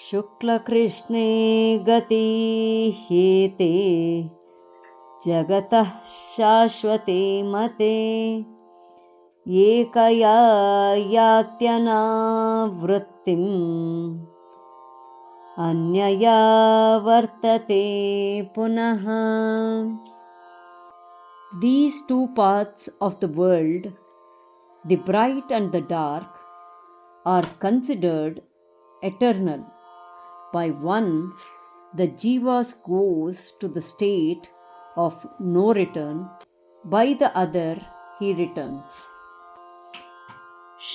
शुक्लकृष्णे गतिह्येते जगतः शाश्वते मते एकया यात्यनावृत्तिम् अन्यया वर्तते पुनः. These two paths of the world, the bright and the dark, are considered eternal. By one, the jiva goes to the state of no return. By the other, he returns.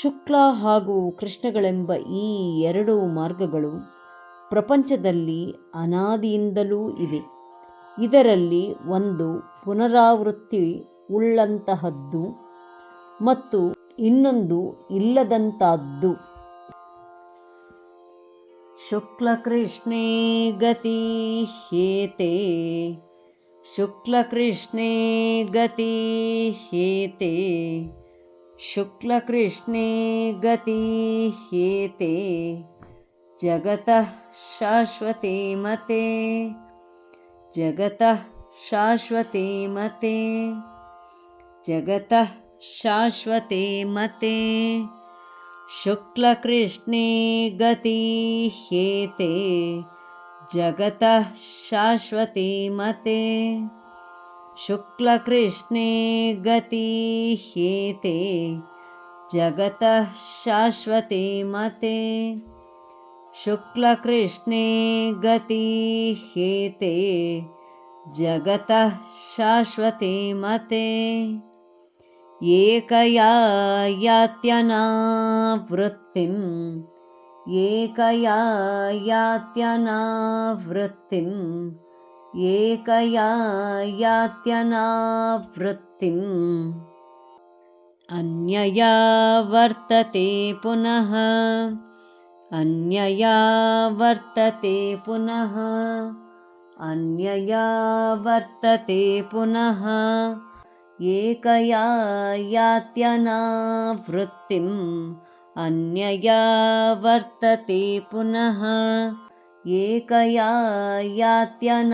ಶುಕ್ಲ ಹಾಗೂ ಕೃಷ್ಣಗಳೆಂಬ ಈ ಎರಡು ಮಾರ್ಗಗಳು ಪ್ರಪಂಚದಲ್ಲಿ ಅನಾದಿಯಿಂದಲೂ ಇವೆ. ಇದರಲ್ಲಿ ಒಂದು ಪುನರಾವೃತ್ತಿ ಉಳ್ಳಂತಹದ್ದು ಮತ್ತು ಇನ್ನೊಂದು ಇಲ್ಲದಂತಹದ್ದು. ಶುಕ್ಲಕೃಷ್ಣೇ ಗತಿಹ್ಯೇತೆ ಶುಕ್ಲಕೃಷ್ಣೇ ಗತಿಹ್ಯೇತೆ ಶುಕ್ಲಕೃಷ್ಣೇ ಗತಿಹ್ಯೇತೆ ಜಗತಃ ಶಾಶ್ವತೆ ಮತೆ ಜಗತಃ ಶಾಶ್ವತೆ ಮತೆ ಜಗತಃ ಶಾಶ್ವತೆ ಮತೆ. ಶುಕ್ಲಕೃಷ್ಣೇ ಗತಿಹ್ಯೇತೆ ಜಗತಃ ಶಾಶ್ವತೆ ಮತೆ ಶುಕ್ಲಕೃಷ್ಣೇ ಗತಿಹ್ಯೇತೆ ಜಗತಃ ಶಾಶ್ವತೆ ಮತೆ ಶುಕ್ಲಕೃಷ್ಣೇ ಗತಿಹ್ಯೇತೆ ಜಗತಃ ಶಾಶ್ವತೆ ಮತೆ ಏಕಯಾ ಯಾತ್ಯನಾವೃತ್ತಿಂ ಏಕಯಾ ಯಾತ್ಯನಾವೃತ್ತಿಂ ಏಕಯಾ ಯಾತ್ಯನಾವೃತ್ತಿಂ ಅನ್ಯಯಾ ವರ್ತತೆ ಪುನಃ ಅನ್ಯಯಾ ವರ್ತತೆ ಪುನಃ ಅನ್ಯಯಾ ವರ್ತತೆ ಪುನಃ ಏಕಯಾ ಯಾತ್ಯನಾವೃತ್ತಿಂ ಅನ್ಯಯಾ ವರ್ತತೆ ಪುನಃ ಏಕಯಾ ಯಾತ್ಯನಾವೃತ್ತಿಂ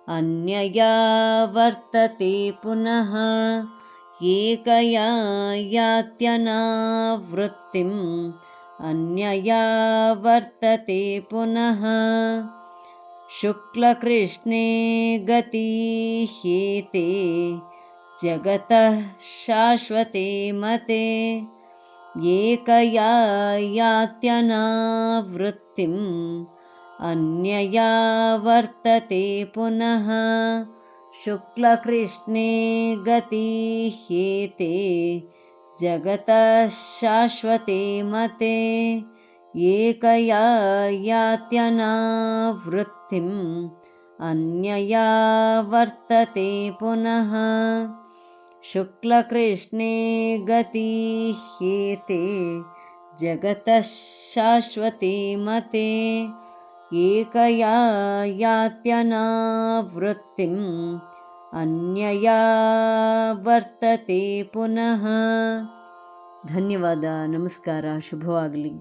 ಅನ್ಯಯಾ ವರ್ತತೆ ಪುನಃ ಏಕಯಾ ಯಾತ್ಯನಾವೃತ್ತಿಂ ಅನ್ಯಯಾ ವರ್ತತೆ ಪುನಃ. ಶುಕ್ಲಕೃಷ್ಣೇ ಗತಿಹ್ಯೇತೆ ಜಗತಃ ಶಾಶ್ವತೆ ಮತೆ ಏಕಯಾ ಯಾತ್ಯನಾವೃತ್ತಿಂ ಅನ್ಯಯಾ ವರ್ತತೆ ಪುನಃ ಶುಕ್ಲಕೃಷ್ಣೇ ಗತಿಹ್ಯೇತೆ ಜಗತಃ ಶಾಶ್ವತೆ ಮತೆ ಏಕಯಾ ಯಾತ್ಯನಾವೃತ್ತಿಂ ಅನ್ಯಯಾ ವರ್ತತೆ ಪುನಃ ಶುಕ್ಲಕೃಷ್ಣೇ ಗತಿಹ್ಯೇತೆ ಜಗತಃ ಶಾಶ್ವತೆ ಮತೆ ಏಕಯಾ ಯಾತ್ಯನಾವೃತ್ತಿಂ ಅನ್ಯಯಾ ವರ್ತತೆ ಪುನಃ. ಧನ್ಯವಾದ. ನಮಸ್ಕಾರ. ಶುಭವಾಗಲಿ.